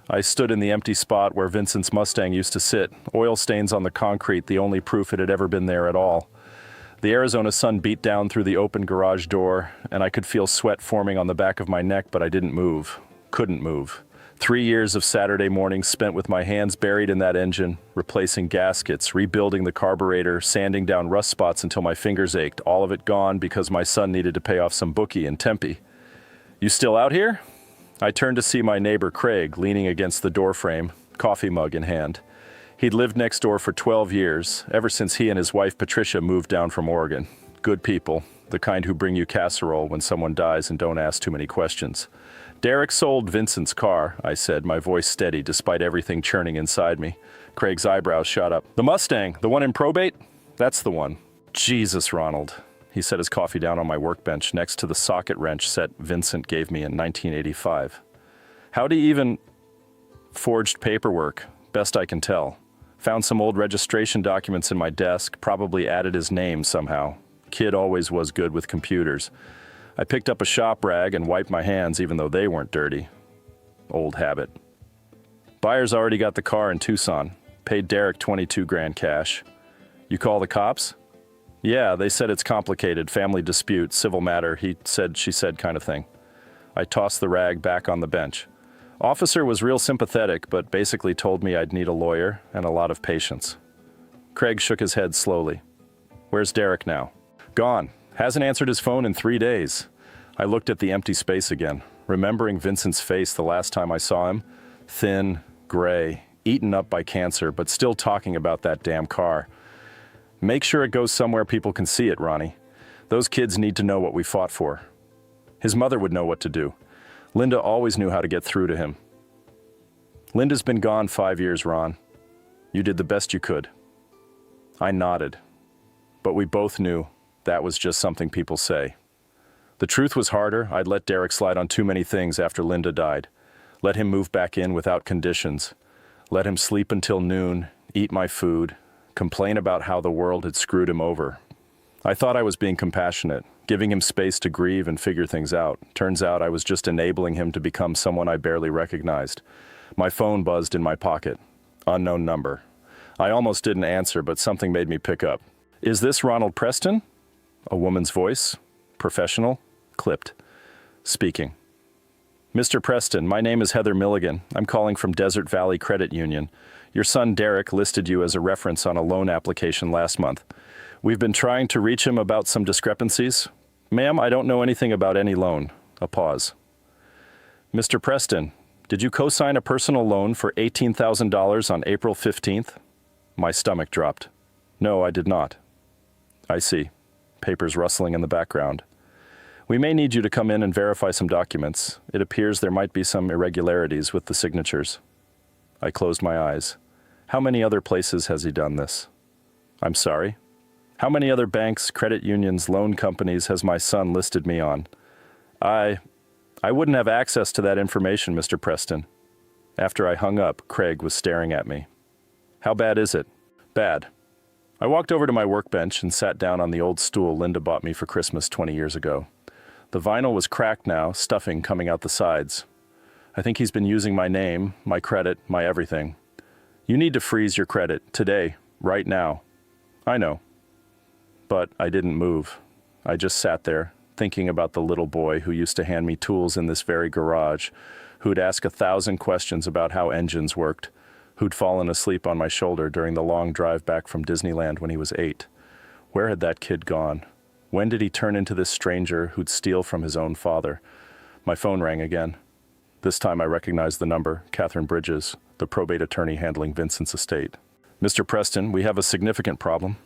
I stood in the empty spot where Vincent's Mustang used to sit, oil stains on the concrete, the only proof it had ever been there at all. The Arizona sun beat down through the open garage door, and I could feel sweat forming on the back of my neck, but I didn't move. Couldn't move. 3 years of Saturday mornings spent with my hands buried in that engine, replacing gaskets, rebuilding the carburetor, sanding down rust spots until my fingers ached, all of it gone because my son needed to pay off some bookie in Tempe. "You still out here?" I turned to see my neighbor Craig leaning against the doorframe, coffee mug in hand. He'd lived next door for 12 years, ever since he and his wife Patricia moved down from Oregon. Good people, the kind who bring you casserole when someone dies and don't ask too many questions. "Derek sold Vincent's car," I said, my voice steady despite everything churning inside me. Craig's eyebrows shot up. "The Mustang, the one in probate? That's the one." "Jesus, Ronald." He set his coffee down on my workbench next to the socket wrench set Vincent gave me in 1985. "How'd he even—" "Forged paperwork, best I can tell. Found some old registration documents in my desk, probably added his name somehow. Kid always was good with computers. I picked up a shop rag and wiped my hands even though they weren't dirty. Old habit. Buyers already got the car in Tucson. Paid Derek 22 grand cash. You call the cops? Yeah, they said it's complicated, family dispute, civil matter, he said, she said kind of thing. I tossed the rag back on the bench. Officer was real sympathetic, but basically told me I'd need a lawyer and a lot of patience. Craig shook his head slowly. Where's Derek now? Gone. Hasn't answered his phone in 3 days. I looked at the empty space again, remembering Vincent's face the last time I saw him. Thin, gray, eaten up by cancer, but still talking about that damn car. Make sure it goes somewhere people can see it, Ronnie. Those kids need to know what we fought for. His mother would know what to do. Linda always knew how to get through to him. Linda's been gone 5 years, Ron. You did the best you could. I nodded, but we both knew that was just something people say. The truth was harder. I'd let Derek slide on too many things after Linda died. Let him move back in without conditions. Let him sleep until noon, eat my food, complain about how the world had screwed him over. I thought I was being compassionate, giving him space to grieve and figure things out. Turns out I was just enabling him to become someone I barely recognized. My phone buzzed in my pocket. Unknown number. I almost didn't answer, but something made me pick up. Is this Ronald Preston? A woman's voice. Professional. Clipped. Speaking. Mr. Preston, my name is Heather Milligan. I'm calling from Desert Valley Credit Union. Your son Derek listed you as a reference on a loan application last month. We've been trying to reach him about some discrepancies. Ma'am, I don't know anything about any loan. A pause. Mr. Preston, did you co-sign a personal loan for $18,000 on April 15th? My stomach dropped. No, I did not. I see. Papers rustling in the background. We may need you to come in and verify some documents. It appears there might be some irregularities with the signatures. I closed my eyes. How many other places has he done this? I'm sorry? How many other banks, credit unions, loan companies has my son listed me on? I wouldn't have access to that information, Mr. Preston. After I hung up, Craig was staring at me. How bad is it? Bad. I walked over to my workbench and sat down on the old stool Linda bought me for Christmas 20 years ago. The vinyl was cracked now, stuffing coming out the sides. I think he's been using my name, my credit, my everything. You need to freeze your credit, today, right now. I know. But I didn't move. I just sat there, thinking about the little boy who used to hand me tools in this very garage, who'd ask 1,000 questions about how engines worked, who'd fallen asleep on my shoulder during the long drive back from Disneyland when he was 8. Where had that kid gone? When did he turn into this stranger who'd steal from his own father? My phone rang again. This time I recognized the number, Catherine Bridges, the probate attorney handling Vincent's estate. Mr. Preston, we have a significant problem.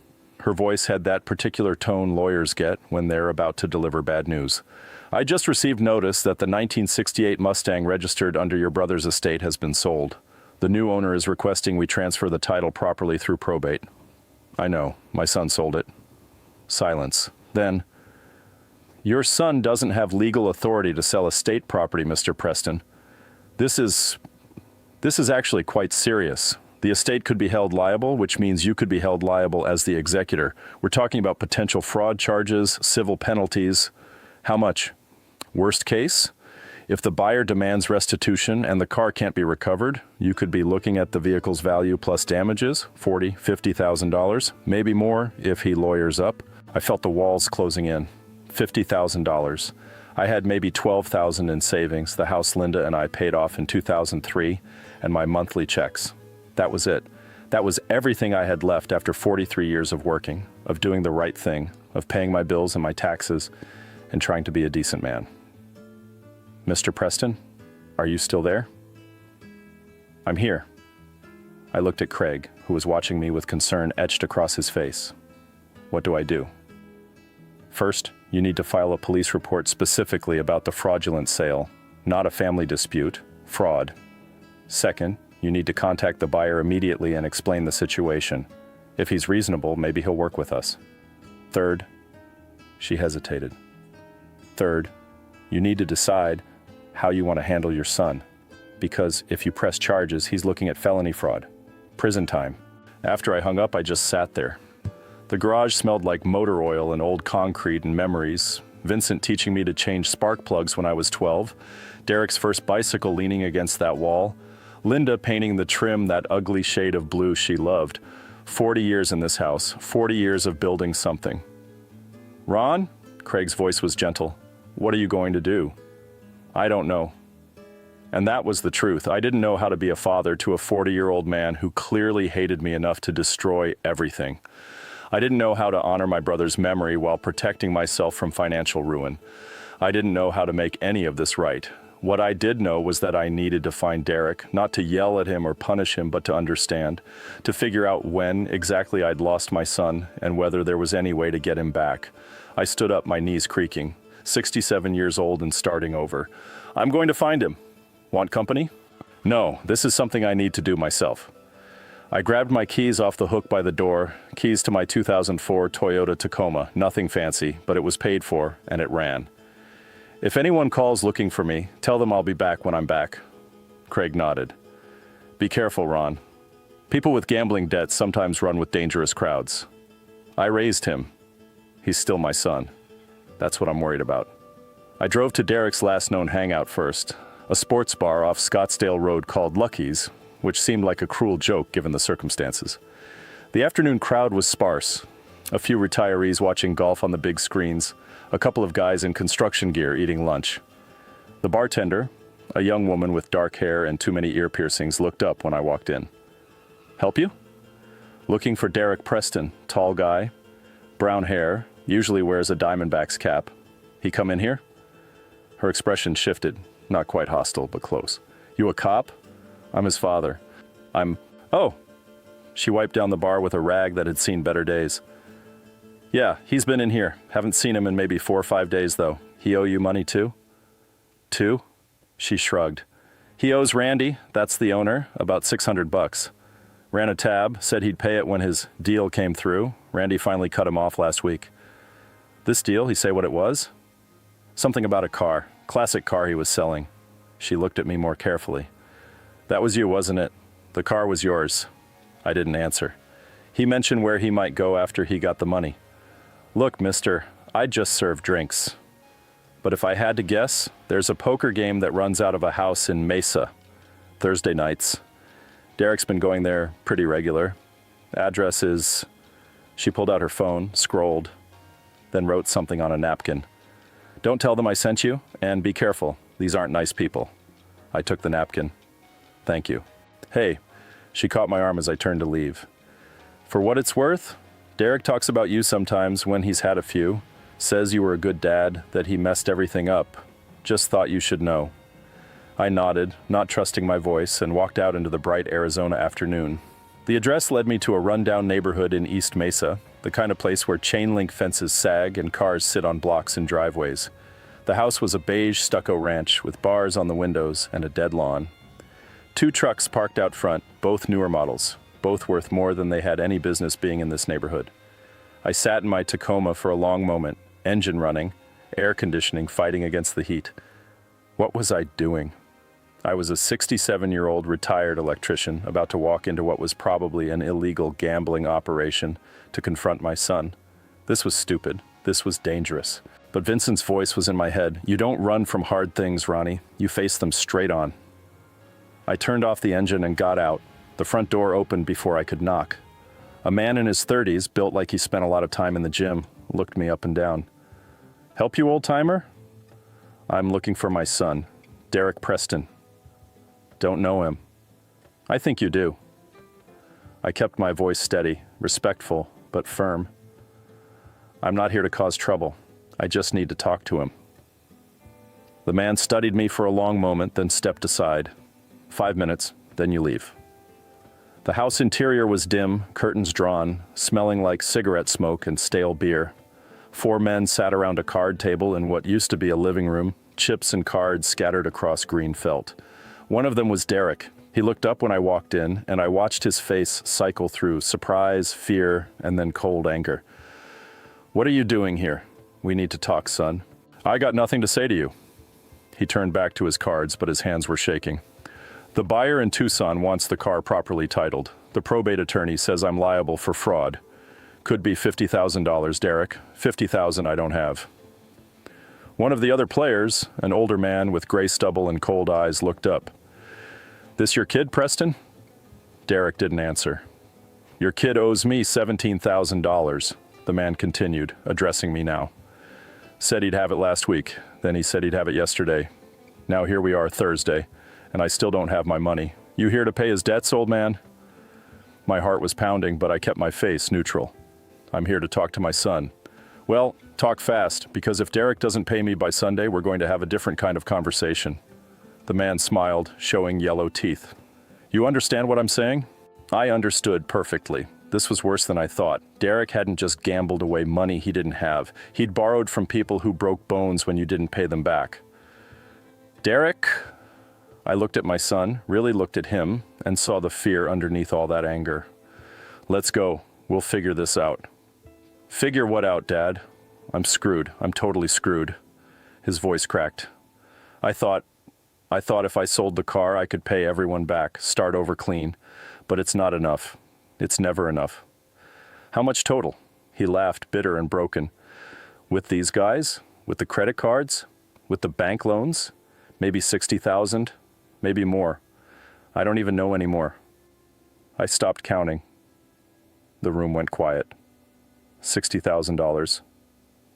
Her voice had that particular tone lawyers get when they're about to deliver bad news. I just received notice that the 1968 Mustang registered under your brother's estate has been sold. The new owner is requesting we transfer the title properly through probate. I know, my son sold it. Silence. Then, your son doesn't have legal authority to sell estate property, Mr. Preston. This is actually quite serious. The estate could be held liable, which means you could be held liable as the executor. We're talking about potential fraud charges, civil penalties. How much? Worst case? If the buyer demands restitution and the car can't be recovered, you could be looking at the vehicle's value plus damages, $40,000, $50,000, maybe more if he lawyers up. I felt the walls closing in. $50,000. I had maybe $12,000 in savings, the house Linda and I paid off in 2003, and my monthly checks. That was it. That was everything I had left after 43 years of working, of doing the right thing, of paying my bills and my taxes, and trying to be a decent man. Mr. Preston, are you still there? I'm here. I looked at Craig, who was watching me with concern etched across his face. What do I do? First, you need to file a police report specifically about the fraudulent sale, not a family dispute, fraud. Second, you need to contact the buyer immediately and explain the situation. If he's reasonable, maybe he'll work with us. Third, she hesitated. Third, you need to decide how you want to handle your son, because if you press charges, he's looking at felony fraud, prison time. After I hung up, I just sat there. The garage smelled like motor oil and old concrete and memories. Vincent teaching me to change spark plugs when I was 12. Derek's first bicycle leaning against that wall. Linda painting the trim that ugly shade of blue she loved. 40 years in this house, 40 years of building something. Ron? Craig's voice was gentle. What are you going to do? I don't know. And that was the truth. I didn't know how to be a father to a 40-year-old man who clearly hated me enough to destroy everything. I didn't know how to honor my brother's memory while protecting myself from financial ruin. I didn't know how to make any of this right. What I did know was that I needed to find Derek, not to yell at him or punish him, but to understand, to figure out when exactly I'd lost my son and whether there was any way to get him back. I stood up, my knees creaking. 67 years old and starting over. I'm going to find him. Want company? No, this is something I need to do myself. I grabbed my keys off the hook by the door, keys to my 2004 Toyota Tacoma, nothing fancy, but it was paid for, and it ran. If anyone calls looking for me, tell them I'll be back when I'm back. Craig nodded. Be careful, Ron. People with gambling debts sometimes run with dangerous crowds. I raised him. He's still my son. That's what I'm worried about. I drove to Derek's last known hangout first, a sports bar off Scottsdale Road called Lucky's, which seemed like a cruel joke given the circumstances. The afternoon crowd was sparse. A few retirees watching golf on the big screens, a couple of guys in construction gear eating lunch. The bartender, a young woman with dark hair and too many ear piercings, looked up when I walked in. Help you? Looking for Derek Preston, tall guy, brown hair, usually wears a Diamondbacks cap. He come in here? Her expression shifted, not quite hostile, but close. You a cop? I'm his father. Oh! She wiped down the bar with a rag that had seen better days. Yeah, he's been in here. Haven't seen him in maybe 4 or 5 days, though. He owe you money, too? 2? She shrugged. He owes Randy, that's the owner, about $600. Ran a tab, said he'd pay it when his deal came through. Randy finally cut him off last week. This deal, he say what it was? Something about a car. Classic car he was selling. She looked at me more carefully. That was you, wasn't it? The car was yours. I didn't answer. He mentioned where he might go after he got the money. Look, mister, I just serve drinks. But if I had to guess, there's a poker game that runs out of a house in Mesa. Thursday nights. Derek's been going there pretty regular. Address is... She pulled out her phone, scrolled, then wrote something on a napkin. Don't tell them I sent you, and be careful. These aren't nice people. I took the napkin. Thank you. Hey, she caught my arm as I turned to leave. For what it's worth, Derek talks about you sometimes when he's had a few. Says you were a good dad, that he messed everything up. Just thought you should know. I nodded, not trusting my voice, and walked out into the bright Arizona afternoon. The address led me to a rundown neighborhood in East Mesa, the kind of place where chain-link fences sag and cars sit on blocks and driveways. The house was a beige stucco ranch with bars on the windows and a dead lawn. 2 trucks parked out front, both newer models, both worth more than they had any business being in this neighborhood. I sat in my Tacoma for a long moment, engine running, air conditioning fighting against the heat. What was I doing? I was a 67-year-old retired electrician about to walk into what was probably an illegal gambling operation to confront my son. This was stupid. This was dangerous. But Vincent's voice was in my head. You don't run from hard things, Ronnie. You face them straight on. I turned off the engine and got out. The front door opened before I could knock. A man in his 30s, built like he spent a lot of time in the gym, looked me up and down. Help you, old-timer? I'm looking for my son, Derek Preston. Don't know him. I think you do. I kept my voice steady, respectful, but firm. I'm not here to cause trouble. I just need to talk to him. The man studied me for a long moment, then stepped aside. 5 minutes, then you leave. The house interior was dim, curtains drawn, smelling like cigarette smoke and stale beer. 4 men sat around a card table in what used to be a living room, chips and cards scattered across green felt. One of them was Derek. He looked up when I walked in, and I watched his face cycle through surprise, fear, and then cold anger. What are you doing here? We need to talk, son. I got nothing to say to you. He turned back to his cards, but his hands were shaking. The buyer in Tucson wants the car properly titled. The probate attorney says I'm liable for fraud. Could be $50,000, Derek. $50,000 I don't have. One of the other players, an older man with gray stubble and cold eyes, looked up. This your kid, Preston? Derek didn't answer. Your kid owes me $17,000, the man continued, addressing me now. Said he'd have it last week, then he said he'd have it yesterday. Now here we are, Thursday, and I still don't have my money. You here to pay his debts, old man? My heart was pounding, but I kept my face neutral. I'm here to talk to my son. Well, talk fast, because if Derek doesn't pay me by Sunday, we're going to have a different kind of conversation. The man smiled, showing yellow teeth. You understand what I'm saying? I understood perfectly. This was worse than I thought. Derek hadn't just gambled away money he didn't have. He'd borrowed from people who broke bones when you didn't pay them back. Derek? I looked at my son, really looked at him, and saw the fear underneath all that anger. Let's go. We'll figure this out. Figure what out, Dad? I'm screwed. I'm totally screwed. His voice cracked. I thought if I sold the car, I could pay everyone back, start over clean. But it's not enough. It's never enough. How much total? He laughed, bitter and broken. With these guys? With the credit cards? With the bank loans? Maybe 60,000? Maybe more. I don't even know anymore. I stopped counting. The room went quiet. $60,000.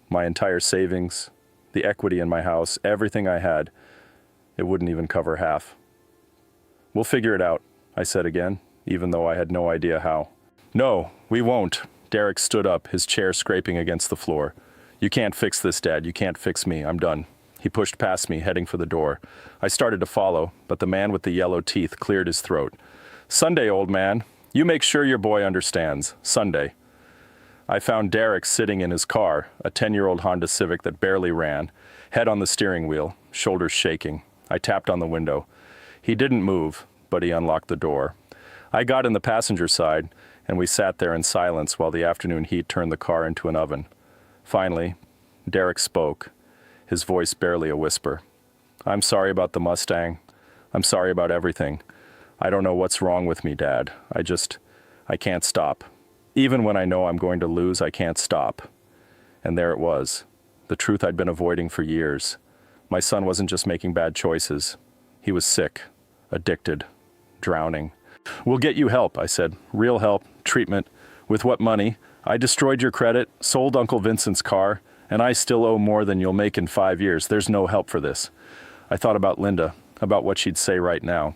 My entire savings, the equity in my house, everything I had. It wouldn't even cover half. We'll figure it out, I said again, even though I had no idea how. No, we won't. Derek stood up, his chair scraping against the floor. You can't fix this, Dad. You can't fix me. I'm done. He pushed past me, heading for the door. I started to follow, but the man with the yellow teeth cleared his throat. Sunday, old man. You make sure your boy understands. Sunday. I found Derek sitting in his car, a 10-year-old Honda Civic that barely ran, head on the steering wheel, shoulders shaking. I tapped on the window. He didn't move, but he unlocked the door. I got in the passenger side, and we sat there in silence while the afternoon heat turned the car into an oven. Finally, Derek spoke, his voice barely a whisper. I'm sorry about the Mustang. I'm sorry about everything. I don't know what's wrong with me, Dad. I can't stop. Even when I know I'm going to lose, I can't stop. And there it was, the truth I'd been avoiding for years. My son wasn't just making bad choices. He was sick, addicted, drowning. We'll get you help, I said. Real help, treatment. With what money? I destroyed your credit, sold Uncle Vincent's car, and I still owe more than you'll make in 5 years. There's no help for this. I thought about Linda, about what she'd say right now.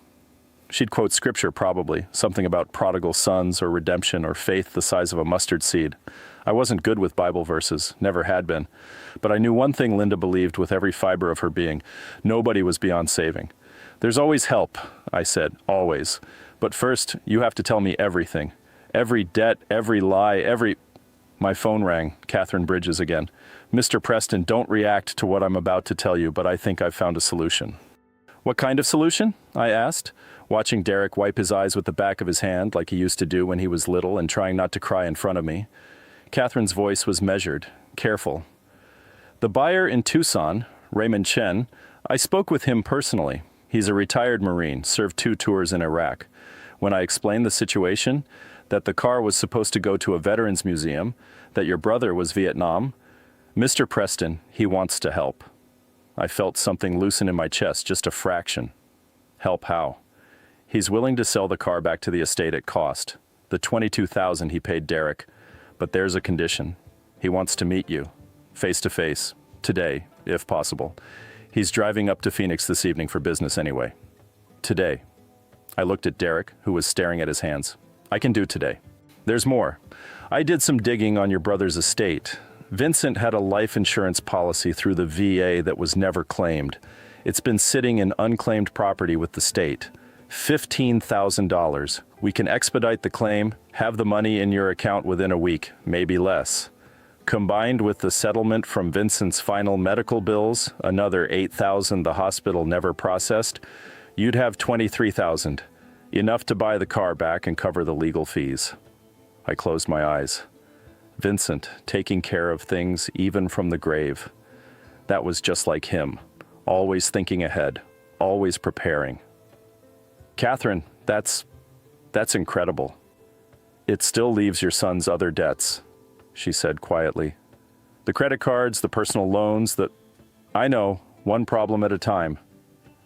She'd quote scripture probably, something about prodigal sons or redemption or faith the size of a mustard seed. I wasn't good with Bible verses, never had been. But I knew one thing Linda believed with every fiber of her being. Nobody was beyond saving. There's always help, I said, always. But first, you have to tell me everything. Every debt, every lie, My phone rang, Catherine Bridges again. Mr. Preston, don't react to what I'm about to tell you, but I think I've found a solution. What kind of solution? I asked, watching Derek wipe his eyes with the back of his hand like he used to do when he was little and trying not to cry in front of me. Catherine's voice was measured, careful. The buyer in Tucson, Raymond Chen, I spoke with him personally. He's a retired Marine, served 2 tours in Iraq. When I explained the situation, that the car was supposed to go to a veterans museum, that your brother was Vietnam, Mr. Preston, he wants to help. I felt something loosen in my chest, just a fraction. Help how? He's willing to sell the car back to the estate at cost, the $22,000 he paid Derek, but there's a condition. He wants to meet you, face to face, today, if possible. He's driving up to Phoenix this evening for business anyway. Today. I looked at Derek, who was staring at his hands. I can do today. There's more. I did some digging on your brother's estate. Vincent had a life insurance policy through the VA that was never claimed. It's been sitting in unclaimed property with the state. $15,000. We can expedite the claim, have the money in your account within a week, maybe less. Combined with the settlement from Vincent's final medical bills, another $8,000 the hospital never processed, you'd have $23,000, enough to buy the car back and cover the legal fees. I closed my eyes. Vincent, taking care of things even from the grave. That was just like him, always thinking ahead, always preparing. Catherine, that's incredible. It still leaves your son's other debts, she said quietly. The credit cards, the personal loans, I know, one problem at a time.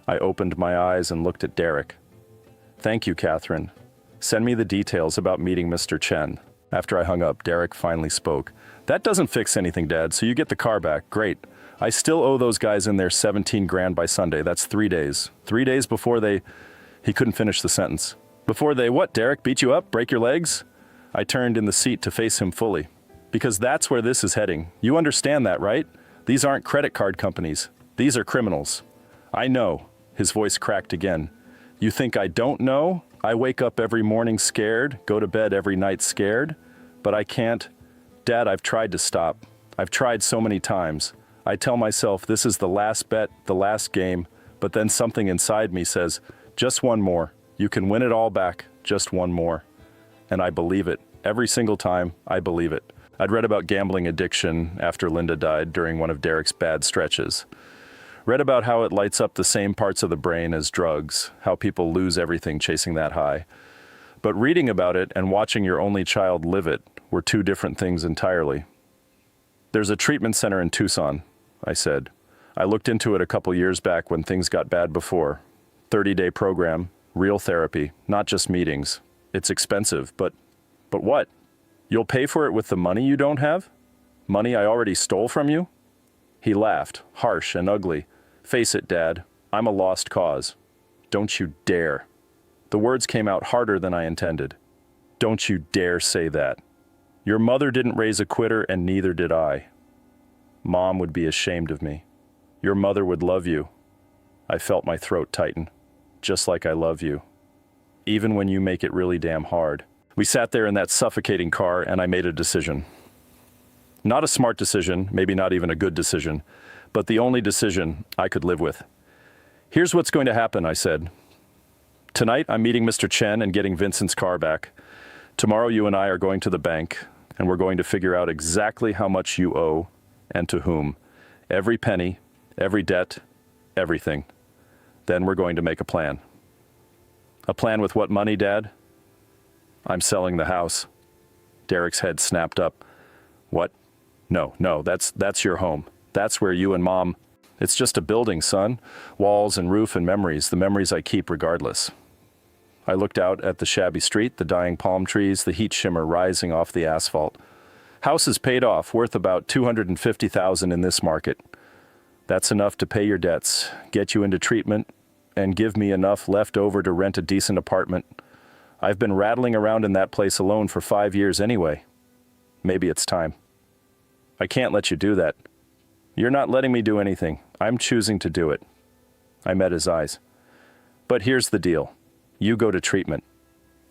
I opened my eyes and looked at Derek. Thank you, Catherine. Send me the details about meeting Mr. Chen. After I hung up, Derek finally spoke. That doesn't fix anything, Dad, so you get the car back. Great. I still owe those guys in there $17,000 by Sunday. That's 3 days. 3 days before He couldn't finish the sentence. Before they, what, Derek, beat you up, break your legs? I turned in the seat to face him fully. Because that's where this is heading. You understand that, right? These aren't credit card companies. These are criminals. I know. His voice cracked again. You think I don't know? I wake up every morning scared, go to bed every night scared, but I can't. Dad, I've tried to stop. I've tried so many times. I tell myself this is the last bet, the last game, but then something inside me says, just one more. You can win it all back, just one more. And I believe it. Every single time, I believe it. I'd read about gambling addiction after Linda died during one of Derek's bad stretches. Read about how it lights up the same parts of the brain as drugs, how people lose everything chasing that high. But reading about it and watching your only child live it were two different things entirely. There's a treatment center in Tucson, I said. I looked into it a couple years back when things got bad before. 30-day program, real therapy, not just meetings. It's expensive, but what? You'll pay for it with the money you don't have? Money I already stole from you? He laughed, harsh and ugly. Face it, Dad, I'm a lost cause. Don't you dare. The words came out harder than I intended. Don't you dare say that. Your mother didn't raise a quitter and neither did I. Mom would be ashamed of me. Your mother would love you. I felt my throat tighten, just like I love you. Even when you make it really damn hard. We sat there in that suffocating car and I made a decision. Not a smart decision, maybe not even a good decision, but the only decision I could live with. Here's what's going to happen, I said. Tonight, I'm meeting Mr. Chen and getting Vincent's car back. Tomorrow, you and I are going to the bank, and we're going to figure out exactly how much you owe and to whom. Every penny, every debt, everything. Then we're going to make a plan. A plan with what money, Dad? I'm selling the house. Derek's head snapped up. What? No, that's your home. That's where you and Mom... It's just a building, son. Walls and roof and memories, the memories I keep regardless. I looked out at the shabby street, the dying palm trees, the heat shimmer rising off the asphalt. House is paid off, worth about $250,000 in this market. That's enough to pay your debts, get you into treatment, and give me enough left over to rent a decent apartment. I've been rattling around in that place alone for 5 years anyway. Maybe it's time. I can't let you do that. You're not letting me do anything. I'm choosing to do it. I met his eyes. But here's the deal. You go to treatment.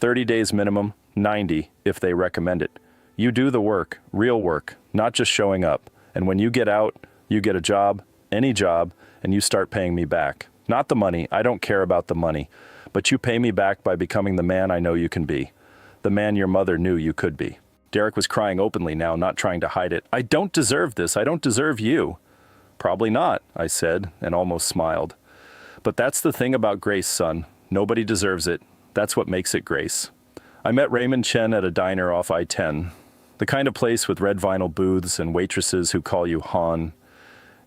30 days minimum, 90 if they recommend it. You do the work, real work, not just showing up. And when you get out, you get a job, any job, and you start paying me back. Not the money, I don't care about the money, but you pay me back by becoming the man I know you can be. The man your mother knew you could be. Derek was crying openly now, not trying to hide it. I don't deserve this. I don't deserve you. Probably not, I said, and almost smiled. But that's the thing about grace, son. Nobody deserves it. That's what makes it grace. I met Raymond Chen at a diner off I-10. The The kind of place with red vinyl booths and waitresses who call you Han.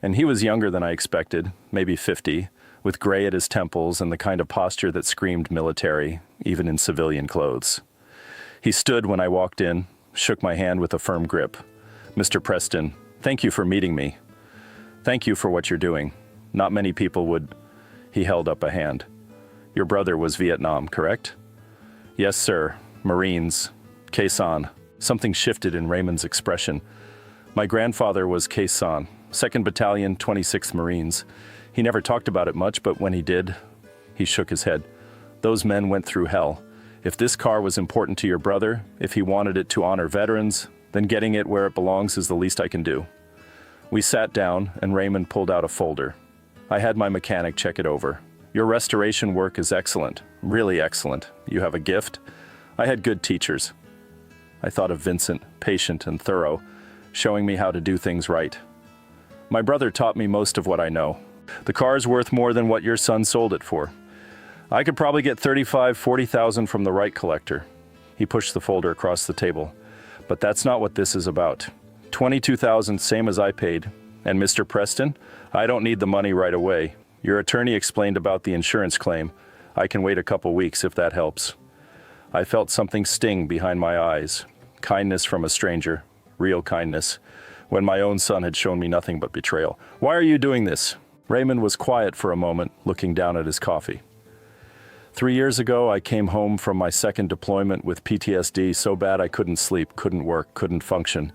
And he was younger than I expected, maybe 50, with gray at his temples and the kind of posture that screamed military, even in civilian clothes. He stood when I walked in, shook my hand with a firm grip. "Mr. Preston, thank you for meeting me. Thank you for what you're doing. Not many people would." He held up a hand. "Your brother was Vietnam, correct?" "Yes, sir. Marines. Khe Sanh." Something shifted in Raymond's expression. "My grandfather was Khe Sanh, 2nd Battalion, 26th Marines. He never talked about it much, but when he did," he shook his head. "Those men went through hell. If this car was important to your brother, if he wanted it to honor veterans, then getting it where it belongs is the least I can do." We sat down, and Raymond pulled out a folder. I had my mechanic check it over. "Your restoration work is excellent, really excellent. You have a gift. I had good teachers." I thought of Vincent, patient and thorough, showing me how to do things right. "My brother taught me most of what I know. The car's worth more than what your son sold it for. I could probably get 35, 40,000 from the right collector." He pushed the folder across the table. "But that's not what this is about. 22,000, same as I paid. And Mr. Preston, I don't need the money right away. Your attorney explained about the insurance claim. I can wait a couple weeks if that helps." I felt something sting behind my eyes. Kindness from a stranger, real kindness, when my own son had shown me nothing but betrayal. "Why are you doing this?" Raymond was quiet for a moment, looking down at his coffee. 3 years ago, I came home from my second deployment with PTSD so bad I couldn't sleep, couldn't work, couldn't function.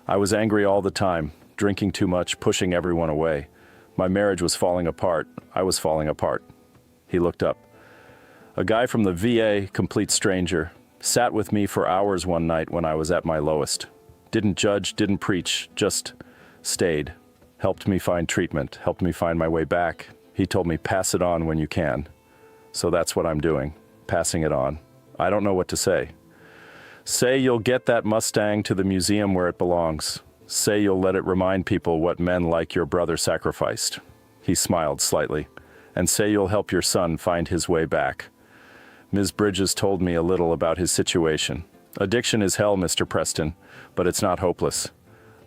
I was angry all the time, drinking too much, pushing everyone away. My marriage was falling apart. I was falling apart. He looked up. A guy from the VA, complete stranger, sat with me for hours one night when I was at my lowest. Didn't judge, didn't preach, just stayed. Helped me find treatment, helped me find my way back. He told me, "Pass it on when you can." So that's what I'm doing, passing it on. I don't know what to say. Say you'll get that Mustang to the museum where it belongs. Say you'll let it remind people what men like your brother sacrificed. He smiled slightly. And say you'll help your son find his way back. Ms. Bridges told me a little about his situation. Addiction is hell, Mr. Preston, but it's not hopeless.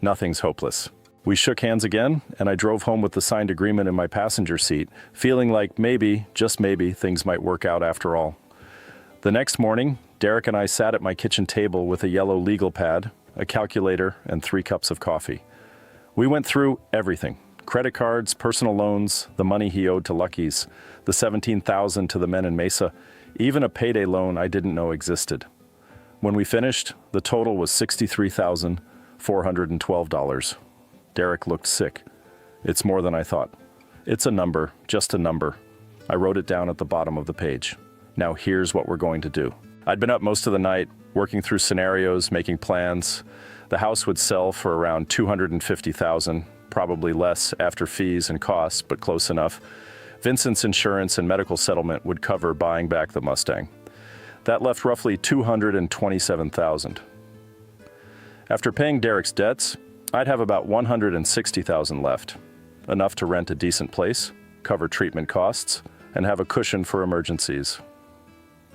Nothing's hopeless. We shook hands again, and I drove home with the signed agreement in my passenger seat, feeling like maybe, just maybe, things might work out after all. The next morning, Derek and I sat at my kitchen table with a yellow legal pad, a calculator, and 3 cups of coffee. We went through everything. Credit cards, personal loans, the money he owed to Lucky's, the $17,000 to the men in Mesa, even a payday loan I didn't know existed. When we finished, the total was $63,412. Derek looked sick. "It's more than I thought." "It's a number, just a number." I wrote it down at the bottom of the page. "Now here's what we're going to do." I'd been up most of the night, working through scenarios, making plans. The house would sell for around $250,000, probably less after fees and costs, but close enough. Vincent's insurance and medical settlement would cover buying back the Mustang. That left roughly $227,000. After paying Derek's debts, I'd have about $160,000 left, enough to rent a decent place, cover treatment costs, and have a cushion for emergencies.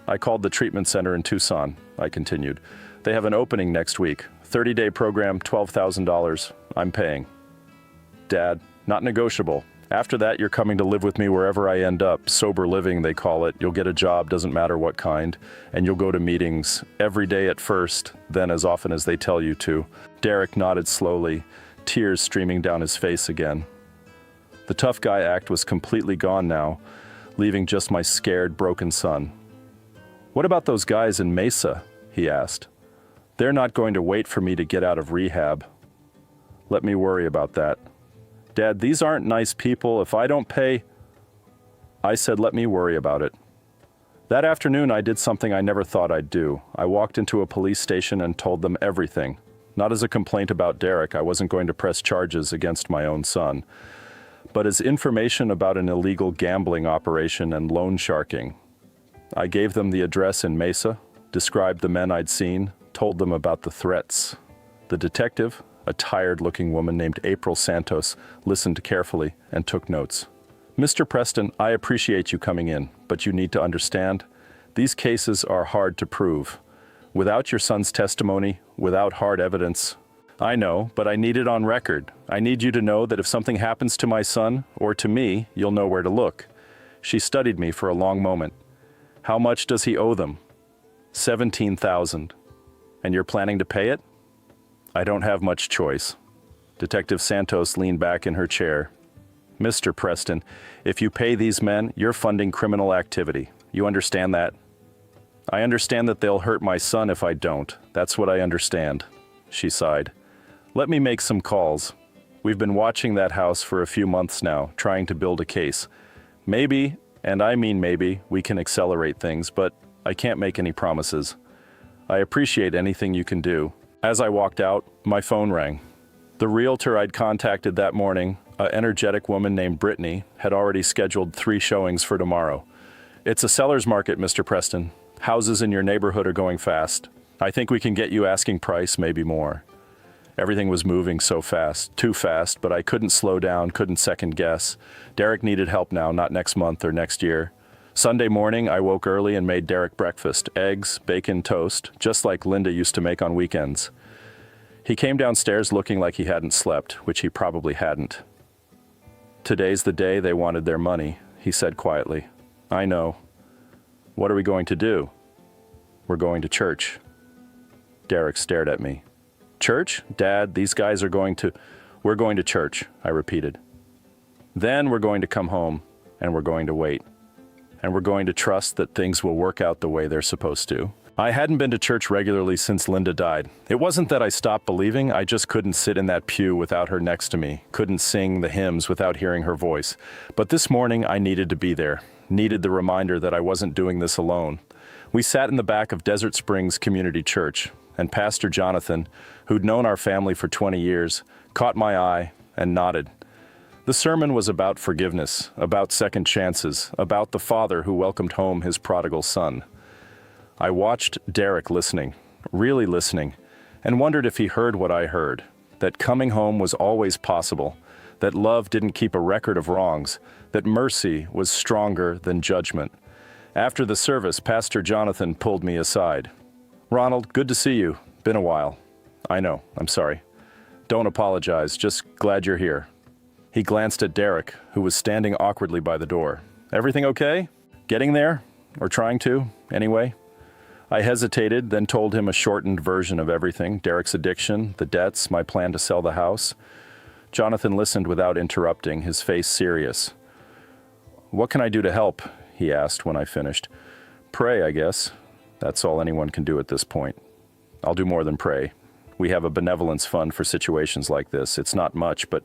I called the treatment center in Tucson, I continued. "They have an opening next week. 30-day program, $12,000. I'm paying." "Dad, not negotiable. After that, you're coming to live with me wherever I end up. Sober living, they call it. You'll get a job, doesn't matter what kind, and you'll go to meetings every day at first, then as often as they tell you to." Derek nodded slowly, tears streaming down his face again. The tough guy act was completely gone now, leaving just my scared, broken son. "What about those guys in Mesa?" he asked. "They're not going to wait for me to get out of rehab." "Let me worry about that." "Dad, these aren't nice people. If I don't pay..." I said, "Let me worry about it." That afternoon, I did something I never thought I'd do. I walked into a police station and told them everything. Not as a complaint about Derek, I wasn't going to press charges against my own son, but as information about an illegal gambling operation and loan sharking. I gave them the address in Mesa, described the men I'd seen, told them about the threats. The detective, a tired-looking woman named April Santos, listened carefully and took notes. "Mr. Preston, I appreciate you coming in, but you need to understand, these cases are hard to prove. Without your son's testimony, without hard evidence. I know, but I need it on record. I need you to know that if something happens to my son, or to me, you'll know where to look. She studied me for a long moment. How much does he owe them? $17,000. And you're planning to pay it? I don't have much choice. Detective Santos leaned back in her chair. Mr. Preston, if you pay these men, you're funding criminal activity. You understand that? I understand that they'll hurt my son if I don't. That's what I understand. She sighed. Let me make some calls. We've been watching that house for a few months now, trying to build a case. Maybe, and I mean maybe, we can accelerate things, but I can't make any promises. I appreciate anything you can do. As I walked out, my phone rang. The realtor I'd contacted that morning, an energetic woman named Brittany, had already scheduled 3 showings for tomorrow. It's a seller's market, Mr. Preston. Houses in your neighborhood are going fast. I think we can get you asking price, maybe more. Everything was moving so fast, too fast, but I couldn't slow down, couldn't second guess. Derek needed help now, not next month or next year. Sunday morning, I woke early and made Derek breakfast, eggs, bacon, toast, just like Linda used to make on weekends. He came downstairs looking like he hadn't slept, which he probably hadn't. Today's the day they wanted their money, he said quietly. I know. What are we going to do? We're going to church. Derek stared at me. Church? Dad, these guys are going to... We're going to church, I repeated. Then we're going to come home, and we're going to wait. And we're going to trust that things will work out the way they're supposed to. I hadn't been to church regularly since Linda died. It wasn't that I stopped believing, I just couldn't sit in that pew without her next to me, couldn't sing the hymns without hearing her voice. But this morning I needed to be there, needed the reminder that I wasn't doing this alone. We sat in the back of Desert Springs Community Church, and Pastor Jonathan, who'd known our family for 20 years, caught my eye and nodded. The sermon was about forgiveness, about second chances, about the father who welcomed home his prodigal son. I watched Derek listening, really listening, and wondered if he heard what I heard, that coming home was always possible, that love didn't keep a record of wrongs, that mercy was stronger than judgment. After the service, Pastor Jonathan pulled me aside. Ronald, good to see you. Been a while. I know, I'm sorry. Don't apologize, just glad you're here. He glanced at Derek, who was standing awkwardly by the door. Everything okay? Getting there? Or trying to, anyway? I hesitated, then told him a shortened version of everything, Derek's addiction, the debts, my plan to sell the house. Jonathan listened without interrupting, his face serious. What can I do to help? He asked when I finished. Pray, I guess. That's all anyone can do at this point. I'll do more than pray. We have a benevolence fund for situations like this. It's not much, but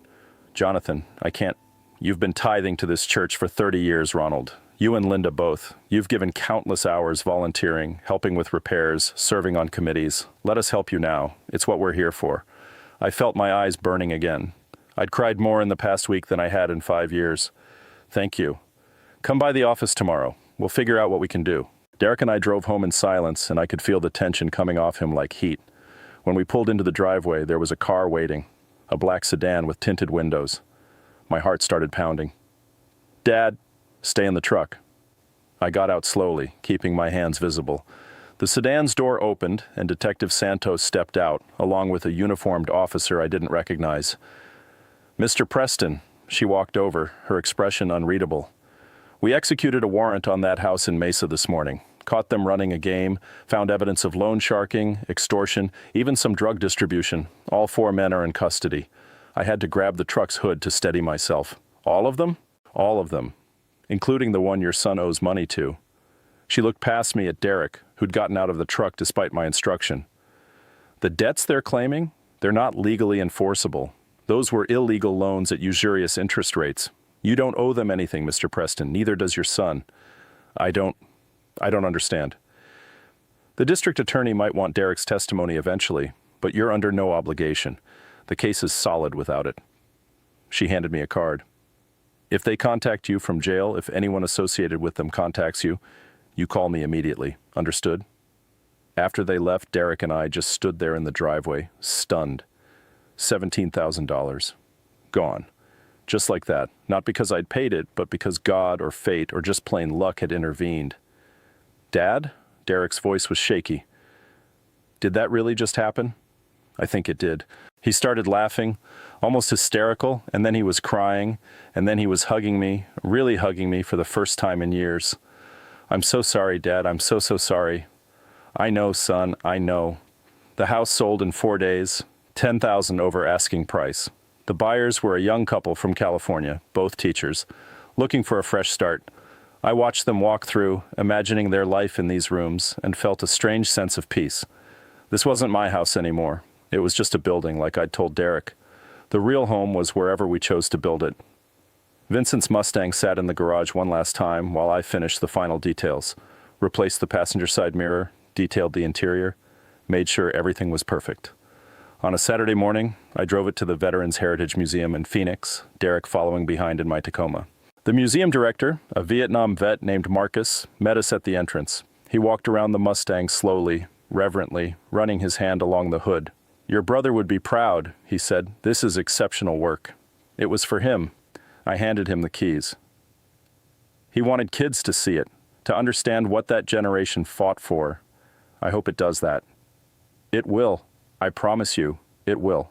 Jonathan, I can't. You've been tithing to this church for 30 years, Ronald. You and Linda both. You've given countless hours volunteering, helping with repairs, serving on committees. Let us help you now. It's what we're here for. I felt my eyes burning again. I'd cried more in the past week than I had in 5 years. Thank you. Come by the office tomorrow. We'll figure out what we can do. Derek and I drove home in silence, and I could feel the tension coming off him like heat. When we pulled into the driveway, there was a car waiting, a black sedan with tinted windows. My heart started pounding. Dad, stay in the truck. I got out slowly, keeping my hands visible. The sedan's door opened, and Detective Santos stepped out, along with a uniformed officer I didn't recognize. Mr. Preston, she walked over, her expression unreadable. We executed a warrant on that house in Mesa this morning. Caught them running a game, found evidence of loan sharking, extortion, even some drug distribution. All 4 men are in custody. I had to grab the truck's hood to steady myself. All of them? All of them. Including the one your son owes money to. She looked past me at Derek, who'd gotten out of the truck despite my instruction. The debts they're claiming? They're not legally enforceable. Those were illegal loans at usurious interest rates. You don't owe them anything, Mr. Preston. Neither does your son. I don't understand. The district attorney might want Derek's testimony eventually, but you're under no obligation. The case is solid without it. She handed me a card. If they contact you from jail, if anyone associated with them contacts you, you call me immediately. Understood? After they left, Derek and I just stood there in the driveway, stunned. $17,000. Gone. Just like that. Not because I'd paid it, but because God or fate or just plain luck had intervened. Dad? Derek's voice was shaky. Did that really just happen? I think it did. He started laughing, almost hysterical, and then he was crying, and then he was hugging me, really hugging me for the first time in years. I'm so sorry, Dad. I'm so sorry. I know, son, I know. The house sold in 4 days, $10,000 over asking price. The buyers were a young couple from California, both teachers, looking for a fresh start. I watched them walk through, imagining their life in these rooms, and felt a strange sense of peace. This wasn't my house anymore. It was just a building, like I'd told Derek. The real home was wherever we chose to build it. Vincent's Mustang sat in the garage one last time while I finished the final details. Replaced the passenger side mirror, detailed the interior, made sure everything was perfect. On a Saturday morning, I drove it to the Veterans Heritage Museum in Phoenix, Derek following behind in my Tacoma. The museum director, a Vietnam vet named Marcus, met us at the entrance. He walked around the Mustang slowly, reverently, running his hand along the hood. "Your brother would be proud," he said. "This is exceptional work." It was for him. I handed him the keys. He wanted kids to see it, to understand what that generation fought for. I hope it does that. It will. I promise you, it will.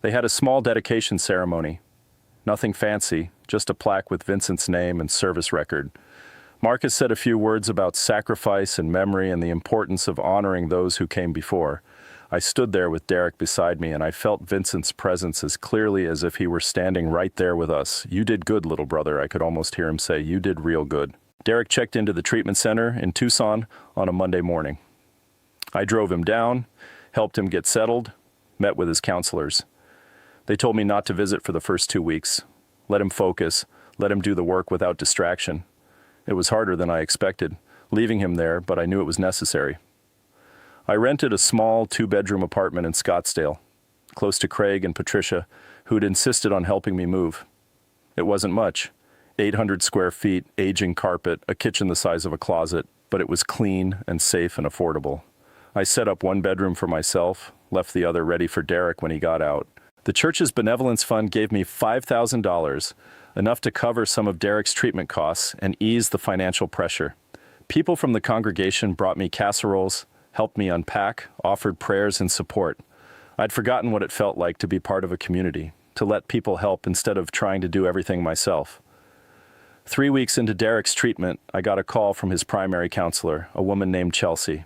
They had a small dedication ceremony. Nothing fancy, just a plaque with Vincent's name and service record. Marcus said a few words about sacrifice and memory and the importance of honoring those who came before. I stood there with Derek beside me, and I felt Vincent's presence as clearly as if he were standing right there with us. "You did good, little brother," I could almost hear him say. "You did real good." Derek checked into the treatment center in Tucson on a Monday morning. I drove him down, helped him get settled, met with his counselors. They told me not to visit for the first 2 weeks. Let him focus, let him do the work without distraction. It was harder than I expected, leaving him there, but I knew it was necessary. I rented a small 2-bedroom apartment in Scottsdale, close to Craig and Patricia, who'd insisted on helping me move. It wasn't much, 800 square feet, aging carpet, a kitchen the size of a closet, but it was clean and safe and affordable. I set up 1 bedroom for myself, left the other ready for Derek when he got out. The church's benevolence fund gave me $5,000, enough to cover some of Derek's treatment costs and ease the financial pressure. People from the congregation brought me casseroles, helped me unpack, offered prayers and support. I'd forgotten what it felt like to be part of a community, to let people help instead of trying to do everything myself. 3 weeks into Derek's treatment, I got a call from his primary counselor, a woman named Chelsea.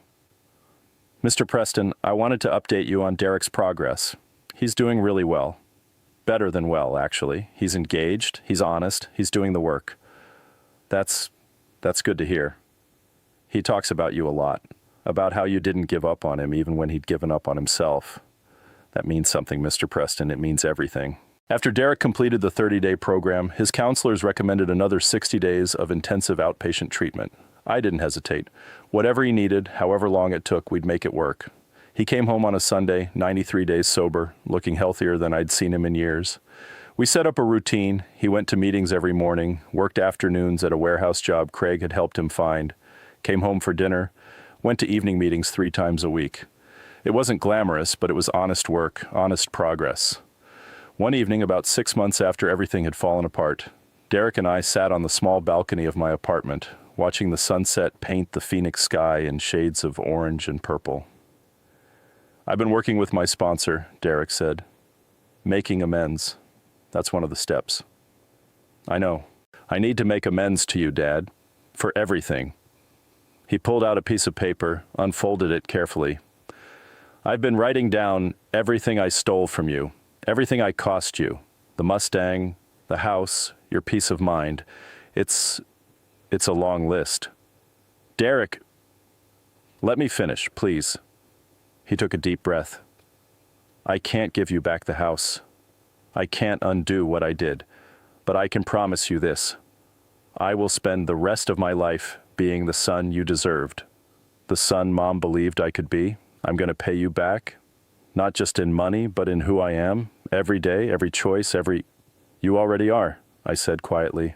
"Mr. Preston, I wanted to update you on Derek's progress. He's doing really well. Better than well, actually. He's engaged, he's honest, he's doing the work. That's good to hear. He talks about you a lot. About how you didn't give up on him even when he'd given up on himself. That means something, Mr. Preston. It means everything." After Derek completed the 30-day program, his counselors recommended another 60 days of intensive outpatient treatment. I didn't hesitate. Whatever he needed, however long it took, we'd make it work. He came home on a Sunday, 93 days sober, looking healthier than I'd seen him in years. We set up a routine. He went to meetings every morning, worked afternoons at a warehouse job Craig had helped him find, came home for dinner, went to evening meetings 3 times a week. It wasn't glamorous, but it was honest work, honest progress. One evening, about 6 months after everything had fallen apart, Derek and I sat on the small balcony of my apartment, watching the sunset paint the Phoenix sky in shades of orange and purple. "I've been working with my sponsor," Derek said. "Making amends. That's one of the steps." "I know. I need to make amends to you, Dad. For everything." He pulled out a piece of paper, unfolded it carefully. "I've been writing down everything I stole from you, everything I cost you, the Mustang, the house, your peace of mind. It's a long list." "Derek, let me finish, please." He took a deep breath. "I can't give you back the house. I can't undo what I did, but I can promise you this. I will spend the rest of my life being the son you deserved. The son Mom believed I could be. I'm going to pay you back, not just in money, but in who I am, every day, every choice, You already are," I said quietly.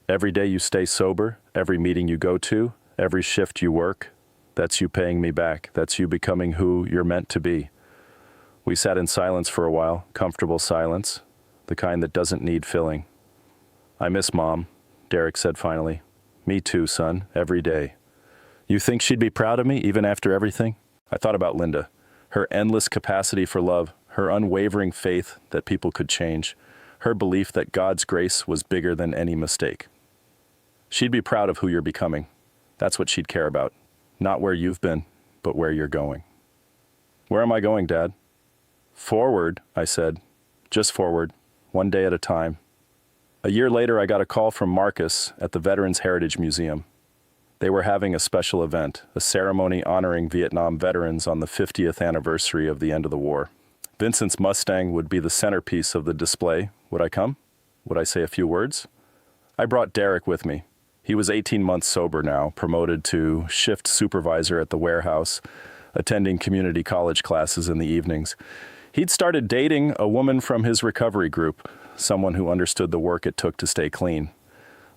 "Every day you stay sober, every meeting you go to, every shift you work, that's you paying me back. That's you becoming who you're meant to be." We sat in silence for a while, comfortable silence, the kind that doesn't need filling. "I miss Mom," Derek said finally. "Me too, son, every day." "You think she'd be proud of me, even after everything?" I thought about Linda, her endless capacity for love, her unwavering faith that people could change, her belief that God's grace was bigger than any mistake. She'd be proud of who you're becoming. That's what she'd care about. Not where you've been, but where you're going. Where am I going, Dad? Forward, I said. Just forward, one day at a time. A year later, I got a call from Marcus at the Veterans Heritage Museum. They were having a special event, a ceremony honoring Vietnam veterans on the 50th anniversary of the end of the war. Vincent's Mustang would be the centerpiece of the display. Would I come? Would I say a few words? I brought Derek with me. He was 18 months sober now, promoted to shift supervisor at the warehouse, attending community college classes in the evenings. He'd started dating a woman from his recovery group, someone who understood the work it took to stay clean.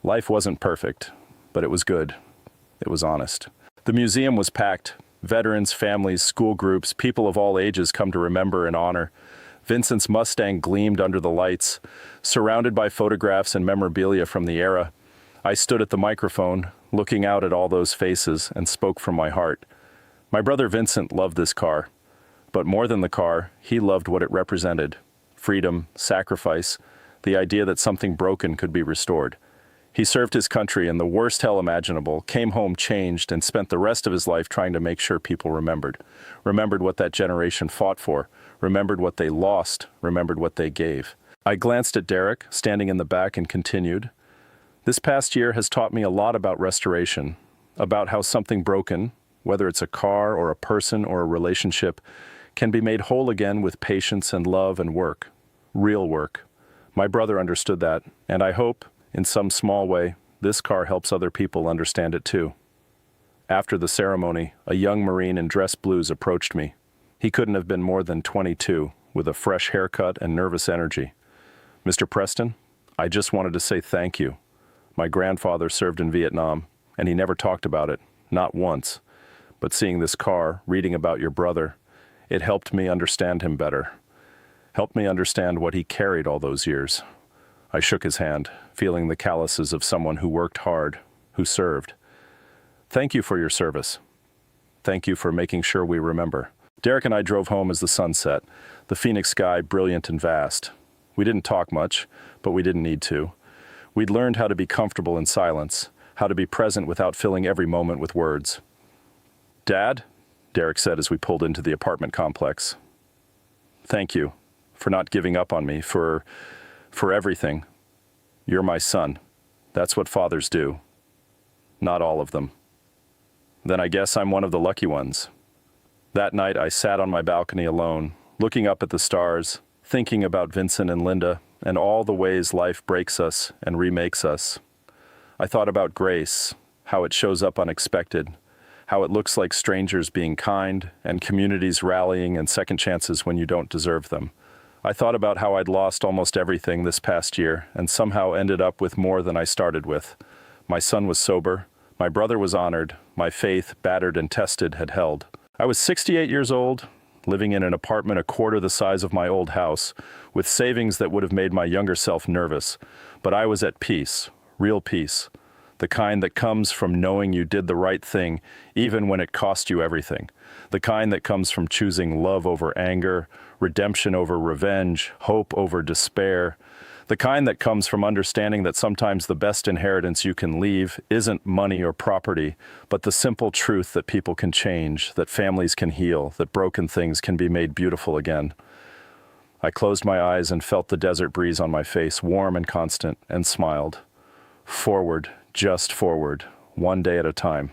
Life wasn't perfect, but it was good. It was honest. The museum was packed. Veterans, families, school groups, people of all ages come to remember and honor. Vincent's Mustang gleamed under the lights, surrounded by photographs and memorabilia from the era. I stood at the microphone, looking out at all those faces, and spoke from my heart. My brother Vincent loved this car, but more than the car, he loved what it represented. Freedom, sacrifice, the idea that something broken could be restored. He served his country in the worst hell imaginable, came home changed, and spent the rest of his life trying to make sure people remembered what that generation fought for, remembered what they lost, remembered what they gave. I glanced at Derek, standing in the back, and continued. This past year has taught me a lot about restoration, about how something broken, whether it's a car or a person or a relationship, can be made whole again with patience and love and work. Real work. My brother understood that, and I hope, in some small way, this car helps other people understand it too. After the ceremony, a young Marine in dress blues approached me. He couldn't have been more than 22, with a fresh haircut and nervous energy. Mr. Preston, I just wanted to say thank you. My grandfather served in Vietnam, and he never talked about it, not once. But seeing this car, reading about your brother, it helped me understand him better. Helped me understand what he carried all those years. I shook his hand, feeling the calluses of someone who worked hard, who served. Thank you for your service. Thank you for making sure we remember. Derek and I drove home as the sun set, the Phoenix sky brilliant and vast. We didn't talk much, but we didn't need to. We'd learned how to be comfortable in silence, how to be present without filling every moment with words. Dad, Derek said as we pulled into the apartment complex. Thank you for not giving up on me, for everything. You're my son. That's what fathers do. Not all of them. Then I guess I'm one of the lucky ones. That night I sat on my balcony alone, looking up at the stars, thinking about Vincent and Linda, and all the ways life breaks us and remakes us. I thought about grace, how it shows up unexpected, how it looks like strangers being kind and communities rallying and second chances when you don't deserve them. I thought about how I'd lost almost everything this past year and somehow ended up with more than I started with. My son was sober, my brother was honored, my faith, battered and tested, had held. I was 68 years old, living in an apartment a quarter the size of my old house, with savings that would have made my younger self nervous. But I was at peace, real peace, the kind that comes from knowing you did the right thing, even when it cost you everything. The kind that comes from choosing love over anger, redemption over revenge, hope over despair. The kind that comes from understanding that sometimes the best inheritance you can leave isn't money or property, but the simple truth that people can change, that families can heal, that broken things can be made beautiful again. I closed my eyes and felt the desert breeze on my face, warm and constant, and smiled. Forward, just forward, one day at a time.